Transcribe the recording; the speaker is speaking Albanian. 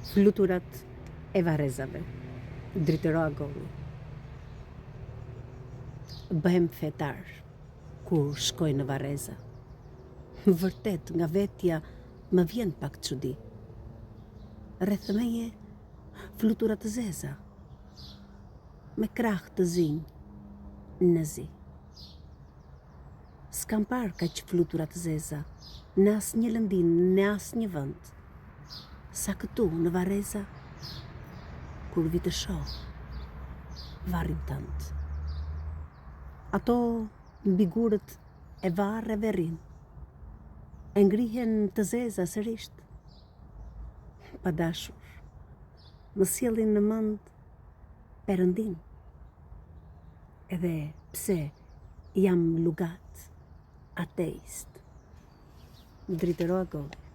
Fluturat e Varrezave, Dritoa Golli. Bëhem fetar kur shkoj në Varreza. Vërtet, nga vetja më vjen pak çudi. Rreth meje flutura të zeza, me krah të zinj në zi. S'kam parë kaq flutura të zeza në asnjë lëndin, në asnjë vend. Sa këtu në Varreza, kur vi të shoh varrin tënd. Ato mbi gurët e varreve rrin, e ngrihen të zeza sërish. Pa dashur, më sjellin në mend Perëndin. Edhe pse jam lugat ateist. Dritoa Golli.